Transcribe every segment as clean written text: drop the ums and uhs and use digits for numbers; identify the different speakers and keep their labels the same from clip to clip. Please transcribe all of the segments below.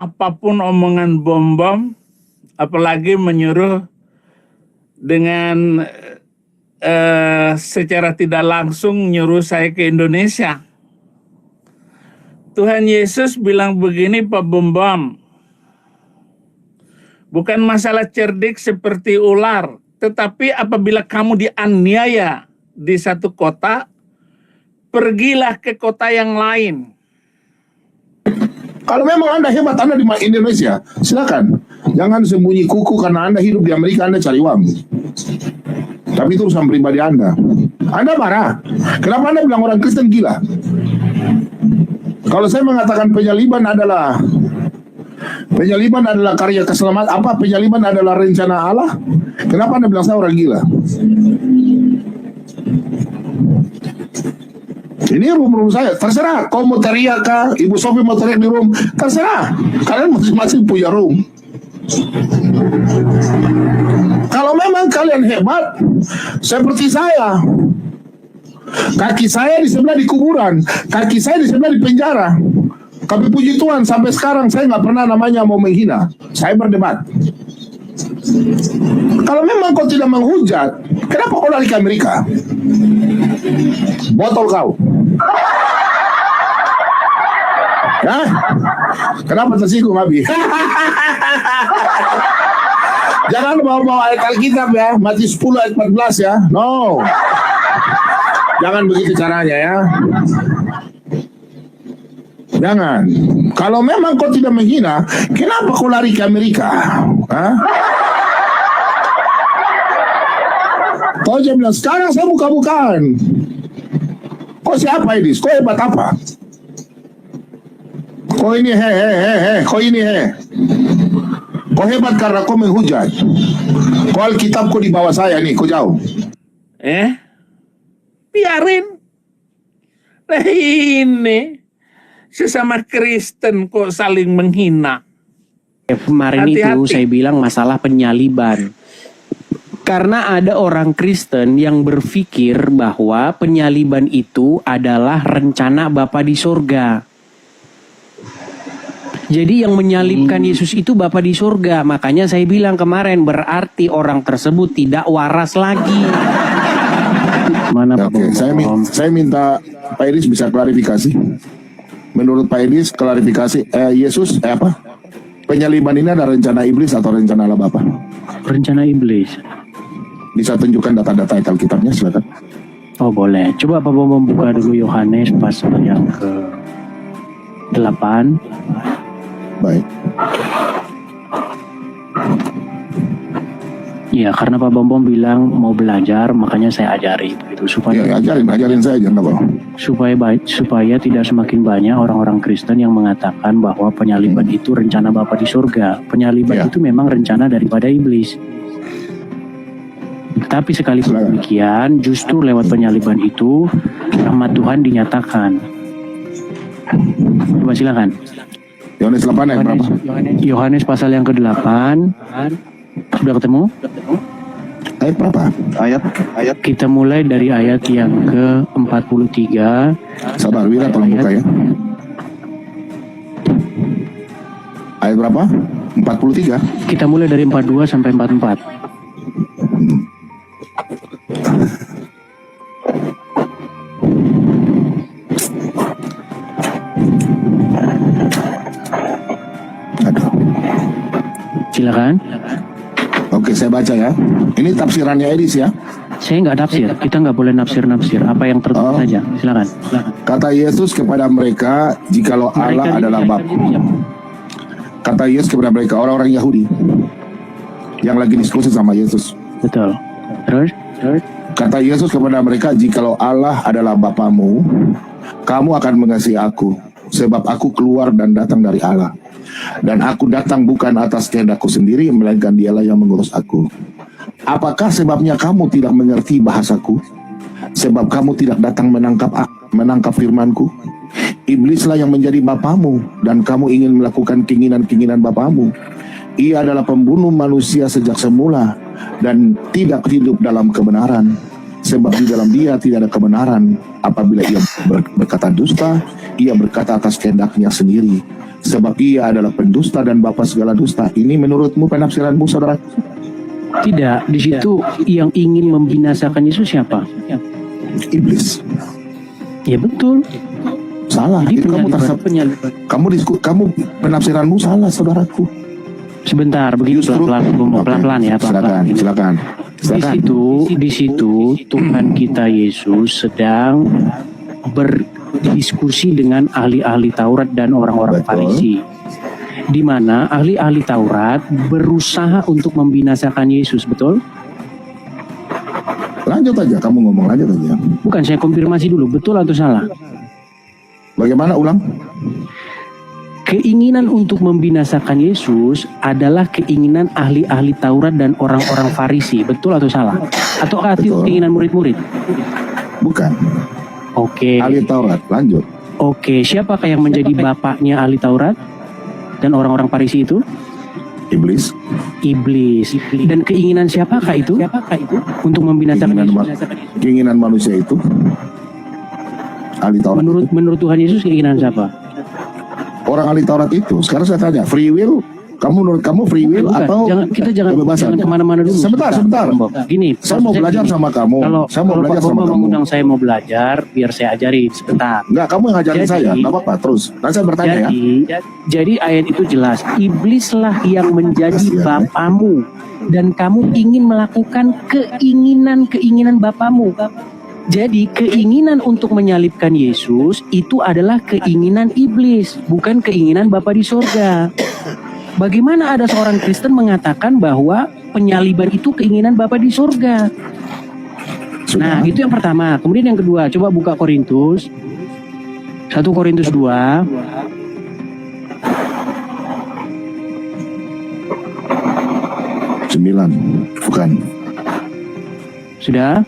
Speaker 1: apapun omongan bom-bom, apalagi menyuruh dengan secara tidak langsung nyuruh saya ke Indonesia. Tuhan Yesus bilang begini, Pak Bom-bom, bukan masalah cerdik seperti ular, tetapi apabila kamu dianiaya di satu kota, pergilah ke kota yang lain.
Speaker 2: Kalau memang Anda hebat, Anda di Indonesia, silakan. Jangan sembunyi kuku karena Anda hidup di Amerika, Anda cari uang. Tapi itu urusan pribadi Anda. Anda marah. Kenapa Anda bilang orang Kristen gila? Kalau saya mengatakan penyaliban adalah karya keselamatan, penyaliban adalah rencana Allah, kenapa Anda bilang saya orang gila? Ini room saya, terserah. Kau mau teriak kah? Ibu Sofi mau teriak di room, terserah. Kalian masing-masing punya room. Kalau memang kalian hebat, seperti saya, kaki saya di sebelah di kuburan, kaki saya di sebelah di penjara. Tapi puji Tuhan, sampai sekarang saya nggak pernah namanya mau menghina. Saya berdebat. Kalau memang kau tidak menghujat, kenapa kau lari ke Amerika? Botol kau. Hah? Kenapa tersinggung, Abi? Jangan bawa-bawa ayat Alkitab ya, Matius 10 ayat 14 ya. No. Jangan begitu caranya ya. Jangan. Kalau memang kau tidak menghina, kenapa kau lari ke Amerika? Hah? Kau aja bilang, sekarang saya buka-bukaan. Kau siapa ini? Kau hebat apa? Kau ini kau ini Kau hebat karena kau menghujat. Kau Alkitab kau di bawah saya nih, kau jauh.
Speaker 1: Biarin. Nah ini sesama Kristen kok saling menghina.
Speaker 3: Kemarin itu saya bilang masalah penyaliban. Karena ada orang Kristen yang berpikir bahwa penyaliban itu adalah rencana Bapa di surga. Jadi yang menyalibkan Yesus itu Bapa di surga. Makanya saya bilang kemarin, berarti orang tersebut tidak waras lagi. Mana
Speaker 2: Oke, saya minta Pak Idris bisa klarifikasi. Menurut Pak Idris, klarifikasi Yesus penyaliban ini ada rencana iblis atau rencana Allah Bapa?
Speaker 3: Rencana iblis.
Speaker 2: Bisa tunjukkan data-data Alkitabnya, silakan.
Speaker 3: Oh boleh. Coba Pak Bom membuka dulu Yohanes pasal yang ke 8.
Speaker 2: Baik.
Speaker 3: Ya, karena Pak Bom bilang mau belajar, makanya saya ajari begitu supaya
Speaker 2: ajarin saya aja, enggak apa-apa.
Speaker 3: Supaya tidak semakin banyak orang-orang Kristen yang mengatakan bahwa penyaliban itu rencana Bapa di surga. Penyaliban itu memang rencana daripada iblis. Tapi sekalipun demikian, justru lewat penyaliban itu rahmat Tuhan dinyatakan. Coba silakan.
Speaker 2: Yohanes 8 ayat berapa?
Speaker 3: Yohanes pasal yang ke-8. Sudah ketemu?
Speaker 2: Ayat berapa? Ayat.
Speaker 3: Kita mulai dari ayat yang ke-43.
Speaker 2: Sabar, Wira tolong buka ya. Ayat berapa? 43.
Speaker 3: Kita mulai dari 42 sampai 44. Silakan.
Speaker 2: Oke, saya baca ya. Ini tafsirannya Edis ya.
Speaker 3: Saya nggak tafsir. Kita nggak boleh nafsir. Apa yang tertulis saja. Silakan.
Speaker 2: Kata Yesus kepada mereka, jikalau Allah adalah Bapa. Kata Yesus kepada mereka, orang-orang Yahudi yang lagi diskusi sama Yesus.
Speaker 3: Betul. Terus?
Speaker 2: Kata Yesus kepada mereka, jikalau Allah adalah Bapamu, kamu akan mengasihi aku, sebab aku keluar dan datang dari Allah. Dan aku datang bukan atas kehendakku sendiri, melainkan Dialah yang mengurus aku. Apakah sebabnya kamu tidak mengerti bahasaku? Sebab kamu tidak datang menangkap firmanku. Iblislah yang menjadi bapamu, dan kamu ingin melakukan keinginan-keinginan bapamu. Ia adalah pembunuh manusia sejak semula, dan tidak hidup dalam kebenaran. Sebab di dalam dia tidak ada kebenaran. Apabila ia berkata dusta, ia berkata atas kehendaknya sendiri. sebab ia adalah pendusta dan bapa segala dusta. Ini menurutmu penafsiranmu, saudara?
Speaker 3: Tidak, di situ yang ingin membinasakan Yesus siapa?
Speaker 2: Iblis.
Speaker 3: Ya betul.
Speaker 2: Salah.
Speaker 3: Jadi
Speaker 2: Itu
Speaker 3: penyaliban.
Speaker 2: kamu penafsiranmu salah, saudaraku.
Speaker 3: Sebentar, begitu
Speaker 2: Justru-
Speaker 3: pelan-pelan ya, pelan-pelan.
Speaker 2: Silakan.
Speaker 3: Di situ Tuhan kita Yesus sedang berdiskusi dengan ahli-ahli Taurat dan orang-orang
Speaker 2: Betul.
Speaker 3: Farisi, di mana ahli-ahli Taurat berusaha untuk membinasakan Yesus, betul?
Speaker 2: Lanjut aja, kamu ngomong lanjut aja.
Speaker 3: Bukan, saya konfirmasi dulu, betul atau salah?
Speaker 2: Bagaimana, ulang?
Speaker 3: Keinginan untuk membinasakan Yesus adalah keinginan ahli-ahli Taurat dan orang-orang Farisi, betul atau salah? Atau
Speaker 2: Betul.
Speaker 3: keinginan murid-murid?
Speaker 2: Bukan.
Speaker 3: Oke.
Speaker 2: Ahli Taurat, lanjut.
Speaker 3: Oke, siapakah yang menjadi bapaknya ahli Taurat dan orang-orang Farisi itu?
Speaker 2: Iblis.
Speaker 3: Iblis. Dan keinginan siapakah itu? Untuk membinasakan Yesus?
Speaker 2: Keinginan manusia itu ahli Taurat.
Speaker 3: Menurut Tuhan Yesus keinginan siapa?
Speaker 2: Orang ahli Taurat itu. Sekarang saya tanya, free will? Menurut kamu free will
Speaker 3: Bukan,
Speaker 2: atau
Speaker 3: kita jangan
Speaker 2: kebebasan?
Speaker 3: kemana-mana dulu.
Speaker 2: Sebentar.
Speaker 3: Gini,
Speaker 2: Saya mau
Speaker 3: maksud
Speaker 2: belajar
Speaker 3: gini,
Speaker 2: sama kamu. Saya mau
Speaker 3: kalau
Speaker 2: belajar
Speaker 3: Pak
Speaker 2: sama
Speaker 3: Bobo
Speaker 2: kamu.
Speaker 3: mengundang saya mau belajar, biar saya ajarin sebentar.
Speaker 2: Enggak, kamu yang ngajarin
Speaker 3: Jadi-
Speaker 2: saya. Enggak apa-apa, terus. Nanti saya bertanya ya.
Speaker 3: Jadi ayat itu jelas, iblislah yang menjadi
Speaker 2: Kasihan, ya.
Speaker 3: bapamu dan kamu ingin melakukan keinginan bapamu. Jadi keinginan untuk menyalibkan Yesus itu adalah keinginan iblis, bukan keinginan Bapa di sorga. Bagaimana ada seorang Kristen mengatakan bahwa penyaliban itu keinginan Bapa di sorga? Nah,
Speaker 2: Sudah.
Speaker 3: itu yang pertama. Kemudian yang kedua, coba buka Korintus 1 Korintus 2.
Speaker 2: Sembilan. Bukan.
Speaker 3: Sudah?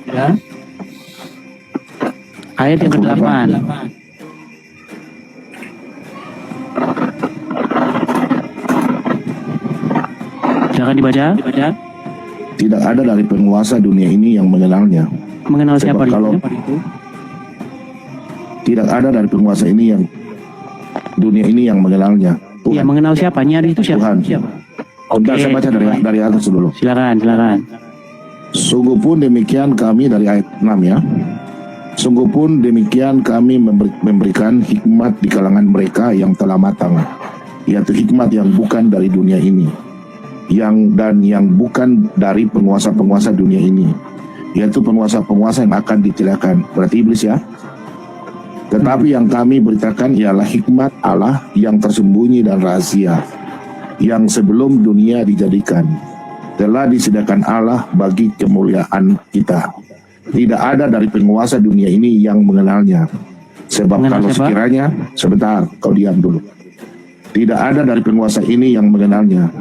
Speaker 3: Ayat yang ke-8. Silakan dibaca.
Speaker 2: Tidak ada dari penguasa dunia ini yang mengenalnya.
Speaker 3: Mengenal
Speaker 2: Sebab
Speaker 3: siapa
Speaker 2: kalau-
Speaker 3: itu?
Speaker 2: Tidak ada dari penguasa ini yang dunia ini yang mengenalnya.
Speaker 3: Ya,
Speaker 2: Tuhan.
Speaker 3: mengenal siapa? Nyari itu siapa?
Speaker 2: Tuhan. Bentar, saya baca dari atas dulu.
Speaker 3: Silakan.
Speaker 2: Sungguh pun demikian kami dari ayat 6 ya. Sungguh pun demikian kami memberikan hikmat di kalangan mereka yang telah matang, yaitu hikmat yang bukan dari dunia ini, yang bukan dari penguasa-penguasa dunia ini, yaitu penguasa-penguasa yang akan ditiadakan. Berarti iblis ya. Tetapi yang kami beritakan ialah hikmat Allah yang tersembunyi dan rahasia, yang sebelum dunia dijadikan telah disediakan Allah bagi kemuliaan kita. Tidak ada dari penguasa dunia ini yang mengenalnya. Sebab
Speaker 3: Mengenal
Speaker 2: kalau
Speaker 3: siapa?
Speaker 2: sekiranya, sebentar, kau diam dulu. Tidak ada dari penguasa ini yang mengenalnya.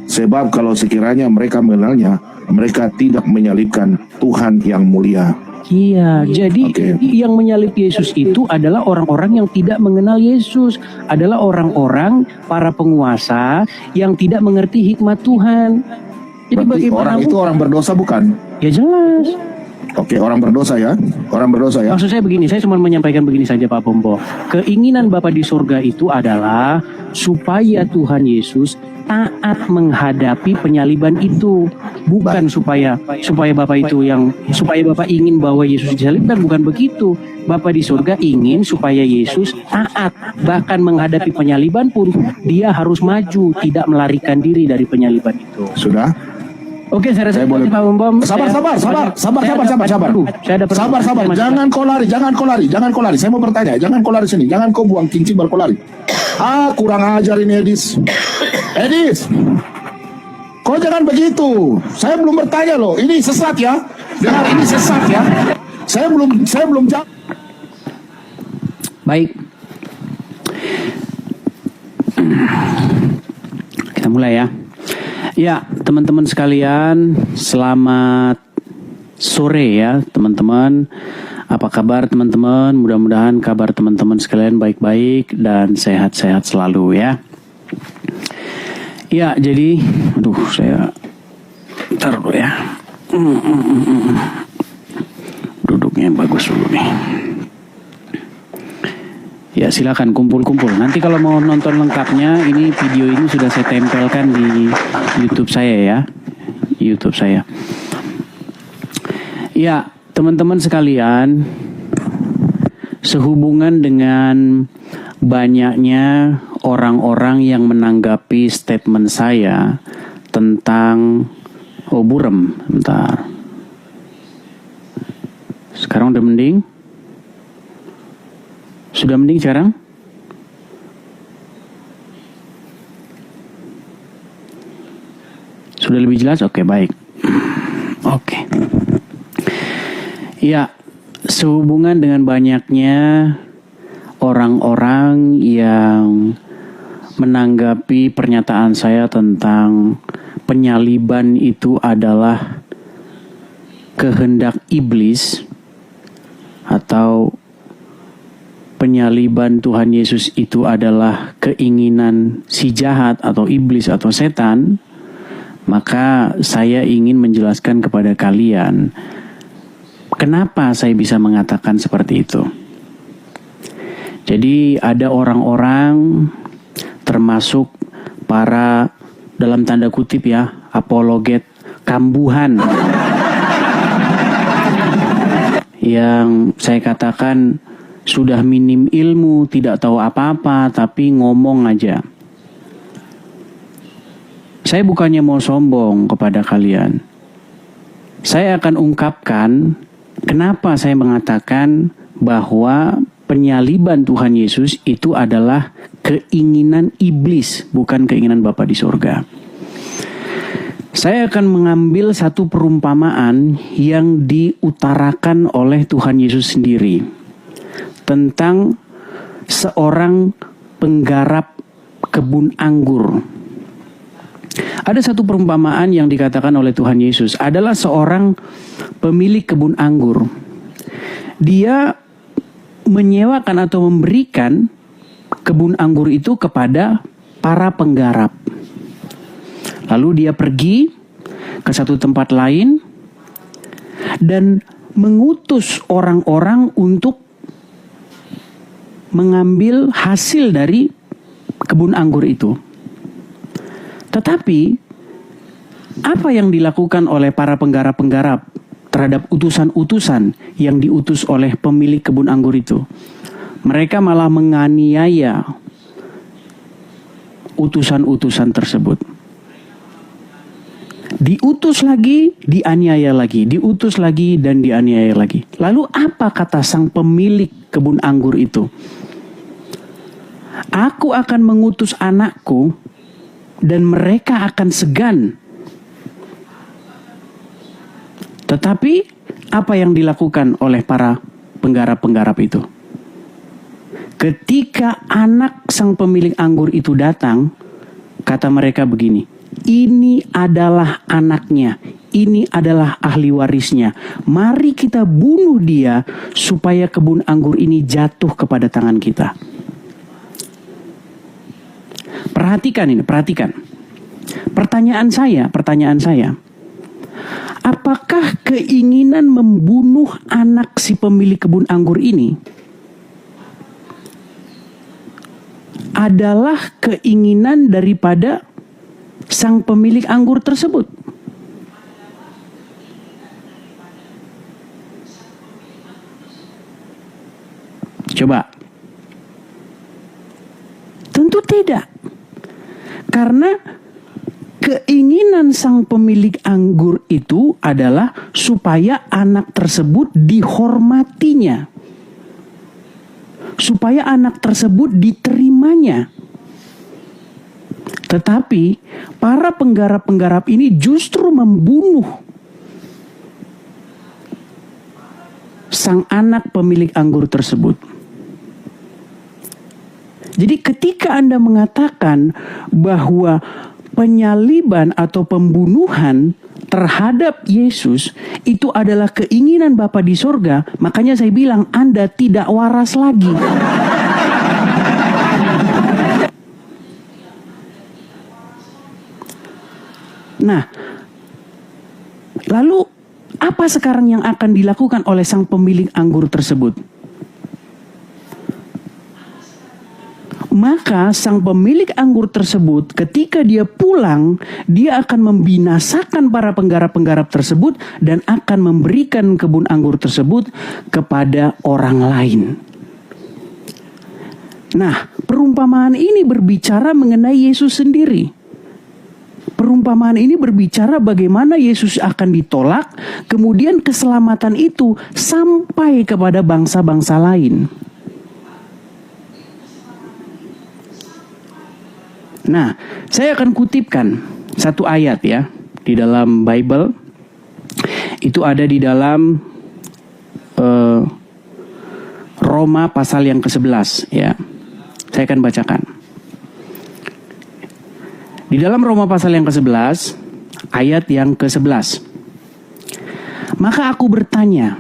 Speaker 2: Sebab kalau sekiranya mereka mengenalnya, mereka tidak menyalibkan Tuhan yang mulia.
Speaker 3: Iya, jadi
Speaker 2: Oke.
Speaker 3: yang menyalib Yesus itu adalah orang-orang yang tidak mengenal Yesus, adalah orang-orang para penguasa yang tidak mengerti hikmat Tuhan. Jadi
Speaker 2: Berarti orang
Speaker 3: bagaimana?
Speaker 2: itu orang berdosa bukan?
Speaker 3: Ya jelas.
Speaker 2: Oke, orang berdosa ya. Orang berdosa ya.
Speaker 3: Maksud saya begini, saya cuma menyampaikan begini saja Pak Bombo. Keinginan Bapa di surga itu adalah supaya Tuhan Yesus taat menghadapi penyaliban itu, bukan supaya Bapak itu supaya Bapak ingin bahwa Yesus disalibkan, bukan begitu. Bapa di surga ingin supaya Yesus taat, bahkan menghadapi penyaliban pun dia harus maju, tidak melarikan diri dari penyaliban itu.
Speaker 2: Sudah?
Speaker 3: Oke, saya rasa
Speaker 2: Saya boleh-
Speaker 3: Pak Bombo.
Speaker 2: Sabar. Sabar. Jangan kau lari. Saya mau bertanya. Jangan kau lari sini. Jangan kau buang kincing baru kau lari. Kurang ajar ini Edis. Kau jangan begitu. Saya belum bertanya loh. Ini sesat ya. Dengar, ini sesat ya. Saya belum jawab.
Speaker 3: Baik. Kita mulai ya. Ya, teman-teman sekalian, selamat sore ya, teman-teman. Apa kabar teman-teman? Mudah-mudahan kabar teman-teman sekalian baik-baik dan sehat-sehat selalu ya. Ya, jadi saya ntar dulu ya. Duduknya yang bagus dulu nih. Ya silakan kumpul-kumpul. Nanti kalau mau nonton lengkapnya, ini video ini sudah saya tempelkan di YouTube saya ya. YouTube saya. Ya, teman-teman sekalian, sehubungan dengan banyaknya orang-orang yang menanggapi statement saya tentang burem, bentar. Sekarang udah mending? Sudah mending sekarang? Sudah lebih jelas? Oke, baik. Oke. Ya, sehubungan dengan banyaknya orang-orang yang menanggapi pernyataan saya tentang penyaliban itu adalah kehendak iblis, atau penyaliban Tuhan Yesus itu adalah keinginan si jahat atau iblis atau setan, maka saya ingin menjelaskan kepada kalian kenapa saya bisa mengatakan seperti itu. Jadi ada orang-orang termasuk para, dalam tanda kutip ya, apologet kambuhan yang saya katakan sudah minim ilmu, tidak tahu apa-apa, tapi ngomong aja. Saya bukannya mau sombong kepada kalian. Saya akan ungkapkan kenapa saya mengatakan bahwa penyaliban Tuhan Yesus itu adalah keinginan iblis, bukan keinginan Bapa di surga. Saya akan mengambil satu perumpamaan yang diutarakan oleh Tuhan Yesus sendiri tentang seorang penggarap kebun anggur. Ada satu perumpamaan yang dikatakan oleh Tuhan Yesus, adalah seorang pemilik kebun anggur. Dia menyewakan atau memberikan kebun anggur itu kepada para penggarap. Lalu dia pergi ke satu tempat lain dan mengutus orang-orang untuk mengambil hasil dari kebun anggur itu. Tetapi apa yang dilakukan oleh para penggarap-penggarap terhadap utusan-utusan yang diutus oleh pemilik kebun anggur itu? Mereka malah menganiaya utusan-utusan tersebut. Diutus lagi, dianiaya lagi, diutus lagi dan dianiaya lagi. Lalu apa kata sang pemilik kebun anggur itu? Aku akan mengutus anakku dan mereka akan segan. Tetapi apa yang dilakukan oleh para penggarap-penggarap itu? Ketika anak sang pemilik anggur itu datang, kata mereka begini, ini adalah anaknya, ini adalah ahli warisnya. Mari kita bunuh dia supaya kebun anggur ini jatuh kepada tangan kita. Perhatikan ini, perhatikan. Pertanyaan saya, apakah keinginan membunuh anak si pemilik kebun anggur ini adalah keinginan daripada sang pemilik anggur tersebut? Coba. Tentu tidak. Karena keinginan sang pemilik anggur itu adalah supaya anak tersebut dihormatinya. Supaya anak tersebut diterimanya. Tetapi para penggarap-penggarap ini justru membunuh sang anak pemilik anggur tersebut. Jadi ketika Anda mengatakan bahwa penyaliban atau pembunuhan terhadap Yesus itu adalah keinginan Bapa di sorga, makanya saya bilang Anda tidak waras lagi. Nah, lalu apa sekarang yang akan dilakukan oleh sang pemilik anggur tersebut? Maka sang pemilik anggur tersebut ketika dia pulang, dia akan membinasakan para penggarap-penggarap tersebut dan akan memberikan kebun anggur tersebut kepada orang lain. Nah, perumpamaan ini berbicara mengenai Yesus sendiri. Perumpamaan ini berbicara bagaimana Yesus akan ditolak, kemudian keselamatan itu sampai kepada bangsa-bangsa lain. Nah, saya akan kutipkan satu ayat ya di dalam Bible. Itu ada di dalam Roma pasal yang ke-11 ya. Saya akan bacakan. Di dalam Roma pasal yang ke-11 ayat yang ke-11. Maka aku bertanya,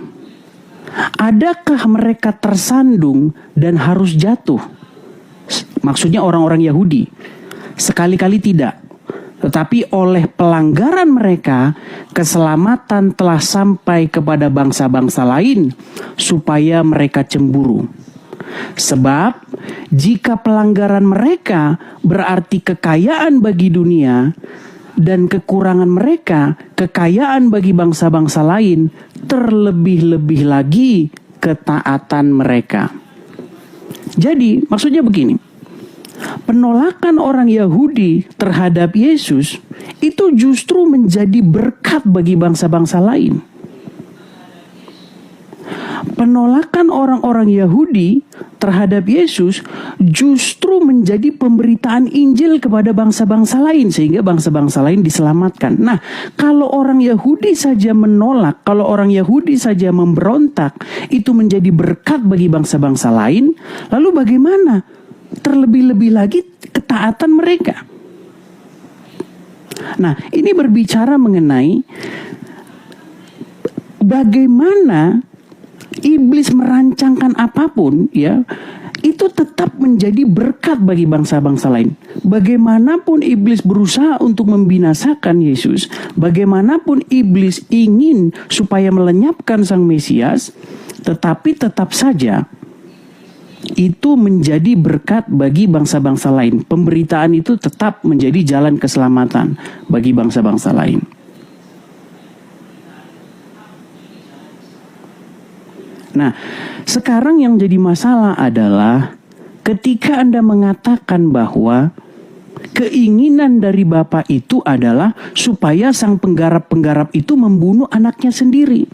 Speaker 3: adakah mereka tersandung dan harus jatuh? Maksudnya orang-orang Yahudi. Sekali-kali tidak. Tetapi oleh pelanggaran mereka, keselamatan telah sampai kepada bangsa-bangsa lain, supaya mereka cemburu. Sebab, jika pelanggaran mereka berarti kekayaan bagi dunia, dan kekurangan mereka kekayaan bagi bangsa-bangsa lain, terlebih-lebih lagi ketaatan mereka. Jadi, maksudnya begini. Penolakan orang Yahudi terhadap Yesus itu justru menjadi berkat bagi bangsa-bangsa lain. Penolakan orang-orang Yahudi terhadap Yesus justru menjadi pemberitaan Injil kepada bangsa-bangsa lain sehingga bangsa-bangsa lain diselamatkan. Nah, kalau orang Yahudi saja menolak, kalau orang Yahudi saja memberontak, itu menjadi berkat bagi bangsa-bangsa lain, lalu bagaimana? Terlebih-lebih lagi ketaatan mereka. Nah, ini berbicara mengenai bagaimana iblis merancangkan apapun ya, itu tetap menjadi berkat bagi bangsa-bangsa lain. Bagaimanapun iblis berusaha untuk membinasakan Yesus, bagaimanapun iblis ingin supaya melenyapkan sang Mesias, tetapi tetap saja itu menjadi berkat bagi bangsa-bangsa lain. Pemberitaan itu tetap menjadi jalan keselamatan bagi bangsa-bangsa lain. Nah, sekarang yang jadi masalah adalah ketika Anda mengatakan bahwa keinginan dari Bapa itu adalah supaya sang penggarap-penggarap itu membunuh anaknya sendiri.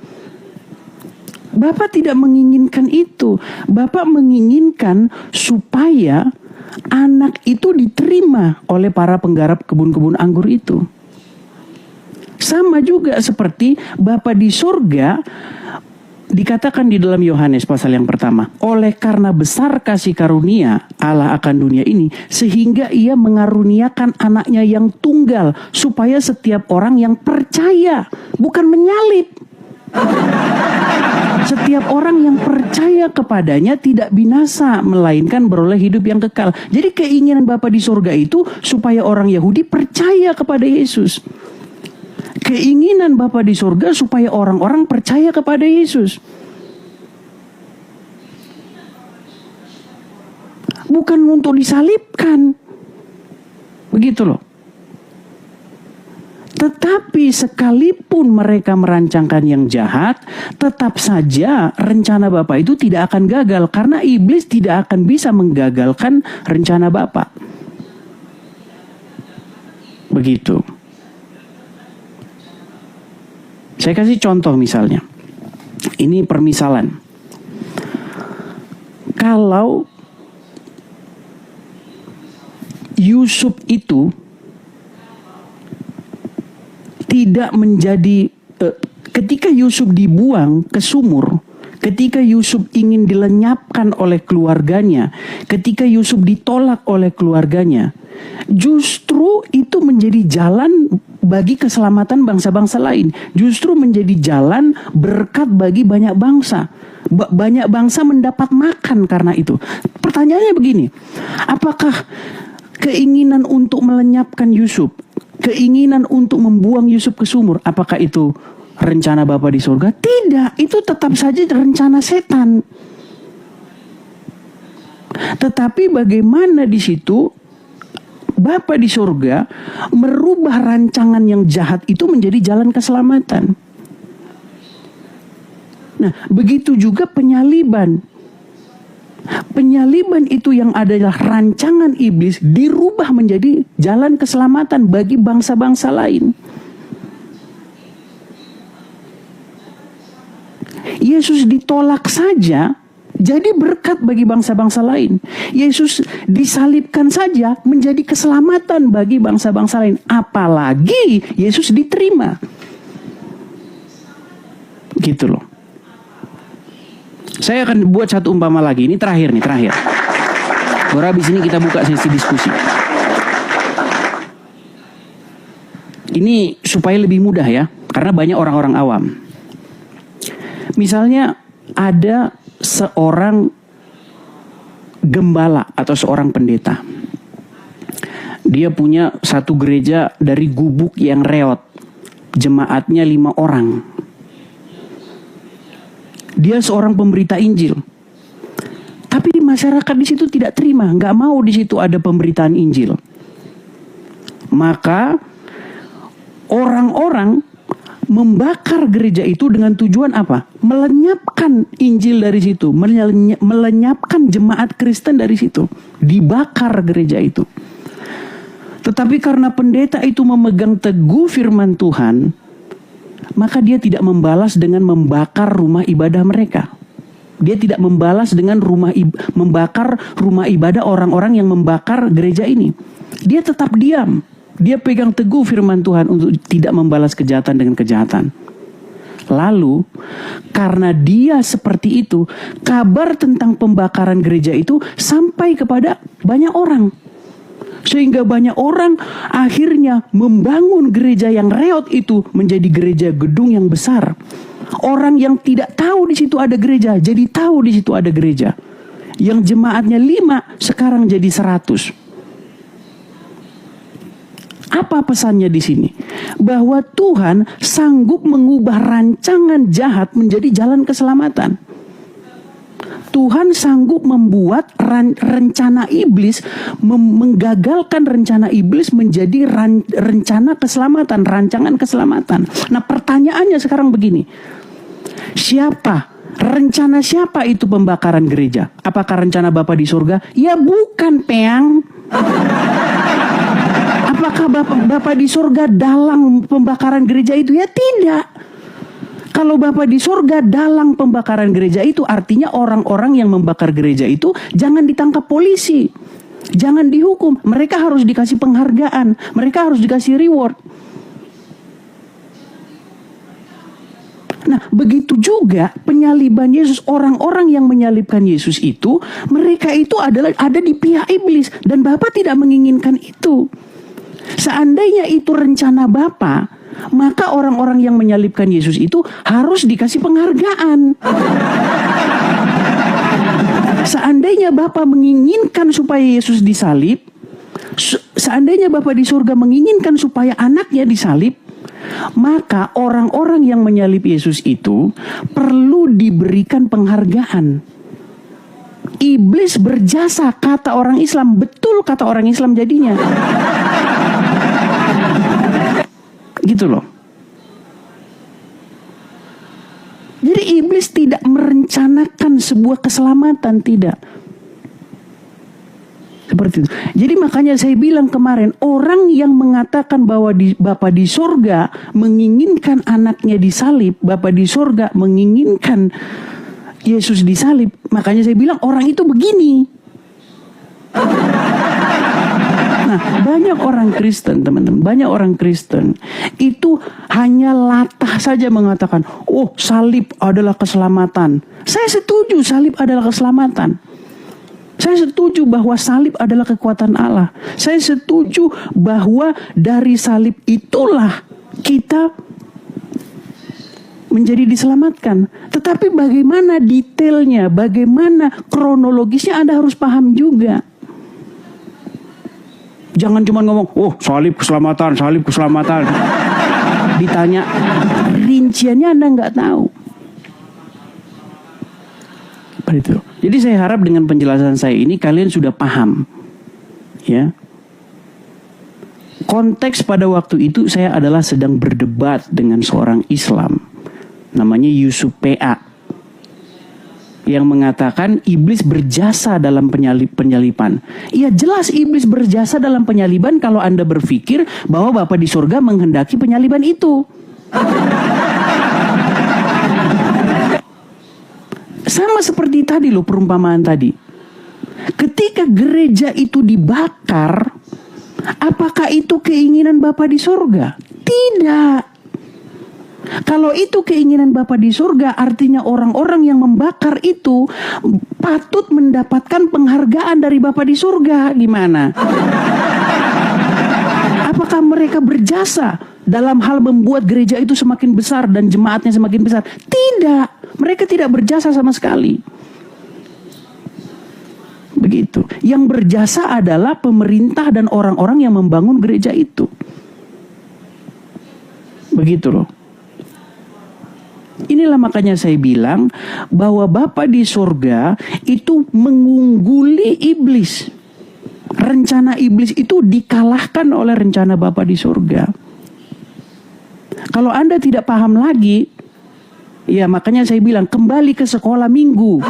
Speaker 3: Bapak tidak menginginkan itu. Bapak menginginkan supaya anak itu diterima oleh para penggarap kebun-kebun anggur itu. Sama juga seperti Bapa di surga, dikatakan di dalam Yohanes pasal yang pertama, oleh karena besar kasih karunia Allah akan dunia ini, sehingga ia mengaruniakan anaknya yang tunggal, supaya setiap orang yang percaya, bukan menyalip, setiap orang yang percaya kepadanya tidak binasa, melainkan beroleh hidup yang kekal. Jadi keinginan Bapa di surga itu supaya orang Yahudi percaya kepada Yesus. Keinginan Bapa di surga supaya orang-orang percaya kepada Yesus. Bukan untuk disalibkan. Begitu loh. Tetapi sekalipun mereka merancangkan yang jahat, tetap saja rencana Bapa itu tidak akan gagal. Karena iblis tidak akan bisa menggagalkan rencana Bapa. Begitu. Saya kasih contoh misalnya. Ini permisalan. Kalau Yusuf itu tidak menjadi, ketika Yusuf dibuang ke sumur, ketika Yusuf ingin dilenyapkan oleh keluarganya, ketika Yusuf ditolak oleh keluarganya, justru itu menjadi jalan bagi keselamatan bangsa-bangsa lain. Justru menjadi jalan berkat bagi banyak bangsa. Banyak bangsa mendapat makan karena itu. Pertanyaannya begini, apakah keinginan untuk melenyapkan Yusuf, keinginan untuk membuang Yusuf ke sumur, apakah itu rencana Bapa di surga? Tidak, itu tetap saja rencana setan. Tetapi bagaimana di situ Bapa di surga merubah rancangan yang jahat itu menjadi jalan keselamatan. Nah, begitu juga penyaliban. Penyaliban itu yang adalah rancangan iblis dirubah menjadi jalan keselamatan bagi bangsa-bangsa lain. Yesus ditolak saja jadi berkat bagi bangsa-bangsa lain. Yesus disalibkan saja menjadi keselamatan bagi bangsa-bangsa lain. Apalagi Yesus diterima. Gitu loh. Saya akan buat satu umpama lagi. Ini terakhir nih, terakhir. Baru habis ini kita buka sesi diskusi. Ini supaya lebih mudah ya, karena banyak orang-orang awam. Misalnya ada seorang gembala atau seorang pendeta. Dia punya satu gereja dari gubuk yang reot. Jemaatnya 5 orang. Dia seorang pemberita Injil. Tapi masyarakat di situ tidak terima, nggak mau di situ ada pemberitaan Injil. Maka orang-orang membakar gereja itu dengan tujuan apa? Melenyapkan Injil dari situ, melenyapkan jemaat Kristen dari situ. Dibakar gereja itu. Tetapi karena pendeta itu memegang teguh firman Tuhan, maka dia tidak membalas dengan membakar rumah ibadah mereka. Dia tidak membalas dengan membakar rumah ibadah orang-orang yang membakar gereja ini. Dia tetap diam. Dia pegang teguh firman Tuhan untuk tidak membalas kejahatan dengan kejahatan. Lalu, karena dia seperti itu, kabar tentang pembakaran gereja itu sampai kepada banyak orang. Sehingga banyak orang akhirnya membangun gereja yang reot itu menjadi gereja gedung yang besar. Orang yang tidak tahu di situ ada gereja, jadi tahu di situ ada gereja. Yang jemaatnya 5 sekarang jadi 100. Apa pesannya di sini? Bahwa Tuhan sanggup mengubah rancangan jahat menjadi jalan keselamatan. Tuhan sanggup membuat rencana iblis, menggagalkan rencana iblis menjadi rencana keselamatan, rancangan keselamatan. Nah, pertanyaannya sekarang begini. Rencana siapa itu pembakaran gereja? Apakah rencana Bapa di surga? Ya bukan, peang. Apakah Bapa di surga dalang pembakaran gereja itu? Ya tidak. Kalau Bapa di surga dalang pembakaran gereja itu, artinya orang-orang yang membakar gereja itu jangan ditangkap polisi. Jangan dihukum. Mereka harus dikasih penghargaan. Mereka harus dikasih reward. Nah, begitu juga penyaliban Yesus. Orang-orang yang menyalibkan Yesus itu, mereka itu ada di pihak iblis. Dan Bapa tidak menginginkan itu. Seandainya itu rencana Bapa, maka orang-orang yang menyalibkan Yesus itu harus dikasih penghargaan. Seandainya Bapa menginginkan supaya Yesus disalib, seandainya Bapa di surga menginginkan supaya anaknya disalib, maka orang-orang yang menyalib Yesus itu perlu diberikan penghargaan. Iblis berjasa, kata orang Islam. Betul kata orang Islam jadinya. Gitu loh. Jadi iblis tidak merencanakan sebuah keselamatan, tidak. Seperti itu. Jadi makanya saya bilang kemarin, orang yang mengatakan bahwa Bapa di surga menginginkan anaknya disalib, Bapa di surga menginginkan Yesus disalib, makanya saya bilang orang itu begini. Nah, banyak orang Kristen, teman-teman, banyak orang Kristen itu hanya latah saja mengatakan, oh, salib adalah keselamatan. Saya setuju salib adalah keselamatan. Saya setuju bahwa salib adalah kekuatan Allah. Saya setuju bahwa dari salib itulah kita menjadi diselamatkan. Tetapi bagaimana detailnya, bagaimana kronologisnya, Anda harus paham juga. Jangan cuma ngomong, oh, salib keselamatan, salib keselamatan. Ditanya rinciannya Anda nggak tahu. Seperti itu. Jadi saya harap dengan penjelasan saya ini kalian sudah paham, ya. Konteks pada waktu itu saya adalah sedang berdebat dengan seorang Islam, namanya Yusuf PA, yang mengatakan iblis berjasa dalam penyaliban. Iya, jelas iblis berjasa dalam penyaliban kalau Anda berpikir bahwa Bapa di surga menghendaki penyaliban itu. Sama seperti tadi loh, perumpamaan tadi. Ketika gereja itu dibakar, apakah itu keinginan Bapa di surga? Tidak. Kalau itu keinginan Bapa di surga, artinya orang-orang yang membakar itu patut mendapatkan penghargaan dari Bapa di surga. Gimana? Apakah mereka berjasa dalam hal membuat gereja itu semakin besar dan jemaatnya semakin besar? Tidak. Mereka tidak berjasa sama sekali. Begitu. Yang berjasa adalah pemerintah dan orang-orang yang membangun gereja itu. Begitu loh. Inilah makanya saya bilang bahwa Bapa di surga itu mengungguli iblis. Rencana iblis itu dikalahkan oleh rencana Bapa di surga. Kalau Anda tidak paham lagi, ya makanya saya bilang kembali ke sekolah minggu.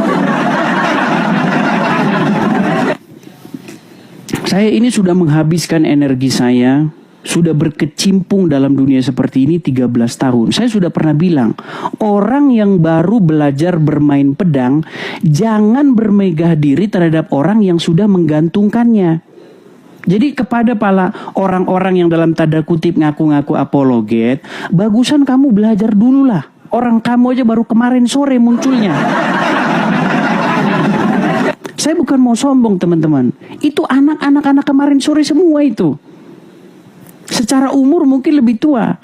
Speaker 3: Saya ini sudah menghabiskan energi saya, sudah berkecimpung dalam dunia seperti ini 13 tahun. Saya sudah pernah bilang, orang yang baru belajar bermain pedang, jangan bermegah diri terhadap orang yang sudah menggantungkannya. Jadi kepada para orang-orang yang dalam tanda kutip ngaku-ngaku apologet, bagusan kamu belajar dulu lah. Orang kamu aja baru kemarin sore munculnya. Saya bukan mau sombong teman-teman. Itu anak-anak kemarin sore semua itu. Secara umur mungkin lebih tua.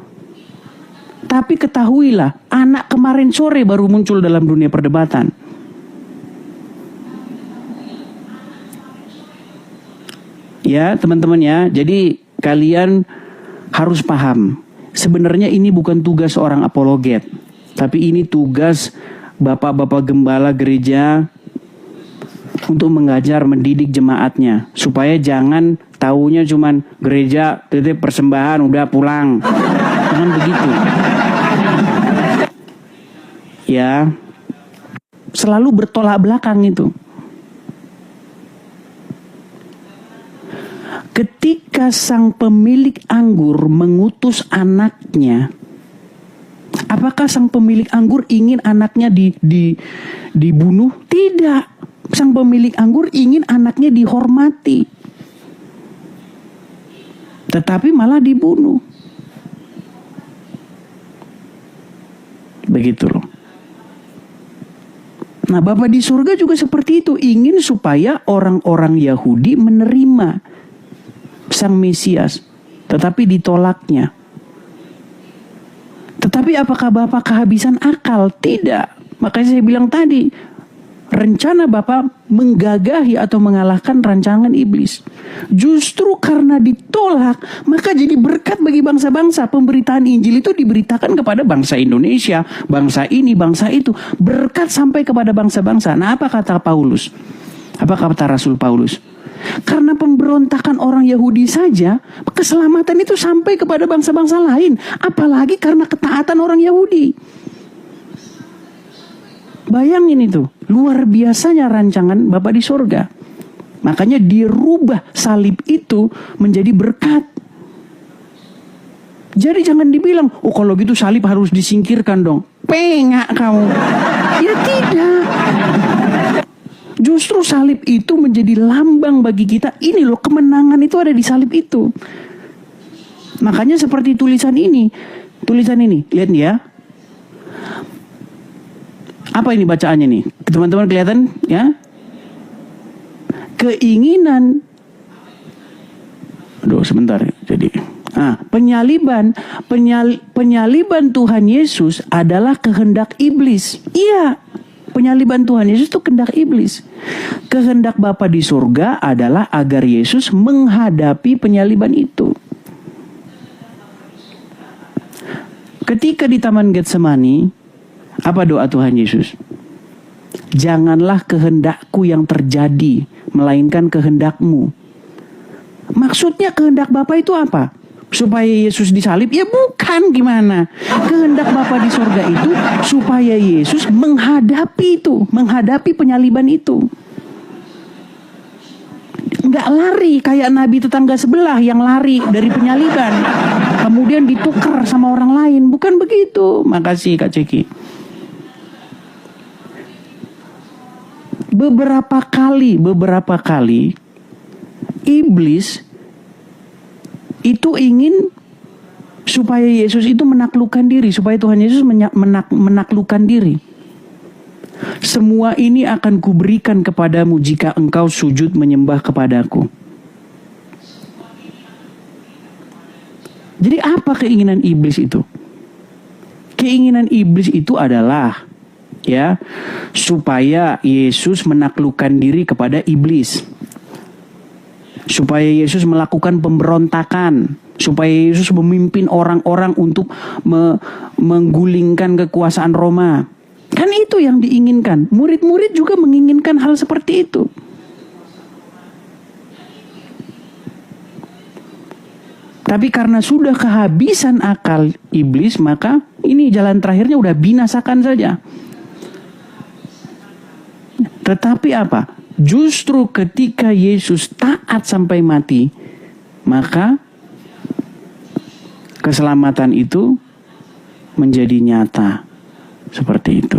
Speaker 3: Tapi ketahuilah, anak kemarin sore baru muncul dalam dunia perdebatan. Ya teman-teman ya, jadi kalian harus paham. Sebenarnya ini bukan tugas seorang apologet. Tapi ini tugas bapak-bapak gembala gereja untuk mengajar, mendidik jemaatnya. Supaya jangan taunya cuman gereja, titip persembahan, udah pulang. Jangan begitu. Ya, selalu bertolak belakang itu. Ketika sang pemilik anggur mengutus anaknya, apakah sang pemilik anggur ingin anaknya dibunuh? Tidak. Sang pemilik anggur ingin anaknya dihormati. Tetapi malah dibunuh. Begitu loh. Nah, Bapa di surga juga seperti itu. Ingin supaya orang-orang Yahudi menerima sang Mesias. Tetapi ditolaknya. Tetapi apakah Bapa kehabisan akal? Tidak. Makanya saya bilang tadi, rencana Bapa menggagahi atau mengalahkan rancangan iblis. Justru karena ditolak, maka jadi berkat bagi bangsa-bangsa. Pemberitaan Injil itu diberitakan kepada bangsa Indonesia, bangsa ini, bangsa itu. Berkat sampai kepada bangsa-bangsa. Nah, apa kata Paulus? Apa kata Rasul Paulus? Karena pemberontakan orang Yahudi saja, keselamatan itu sampai kepada bangsa-bangsa lain. Apalagi karena ketaatan orang Yahudi. Bayangin itu, luar biasanya rancangan Bapa di surga. Makanya dirubah salib itu menjadi berkat. Jadi jangan dibilang, oh kalau gitu salib harus disingkirkan dong. Pengak kamu. Ya tidak. Justru salib itu menjadi lambang bagi kita. Ini loh, kemenangan itu ada di salib itu. Makanya seperti tulisan ini. Tulisan ini, lihat nih ya. Apa ini bacaannya nih? Teman-teman kelihatan ya? Keinginan. Aduh sebentar. Jadi, penyaliban Tuhan Yesus adalah kehendak iblis. Iya, penyaliban Tuhan Yesus itu kehendak iblis. Kehendak Bapa di surga adalah agar Yesus menghadapi penyaliban itu. Ketika di Taman Getsemani, apa doa Tuhan Yesus? janganlah kehendakku yang terjadi, melainkan kehendakmu. Maksudnya kehendak Bapa itu apa? Supaya Yesus disalib? Ya bukan, gimana? Kehendak Bapa di sorga itu supaya Yesus menghadapi penyaliban itu. Nggak lari kayak nabi tetangga sebelah yang lari dari penyaliban, kemudian ditukar sama orang lain. Bukan begitu. Makasih Kak Ceki. Beberapa kali iblis itu ingin supaya Yesus itu menaklukkan diri, supaya Tuhan Yesus menaklukkan diri. Semua ini akan kuberikan kepadamu jika engkau sujud menyembah kepadaku. Jadi apa keinginan iblis itu? Keinginan iblis itu adalah supaya Yesus menaklukkan diri kepada iblis. Supaya Yesus melakukan pemberontakan, supaya Yesus memimpin orang-orang untuk menggulingkan kekuasaan Roma. Kan itu yang diinginkan. Murid-murid juga menginginkan hal seperti itu. Tapi karena sudah kehabisan akal iblis, maka ini jalan terakhirnya udah binasakan saja. Tetapi apa? Justru ketika Yesus taat sampai mati, maka keselamatan itu menjadi nyata. Seperti itu.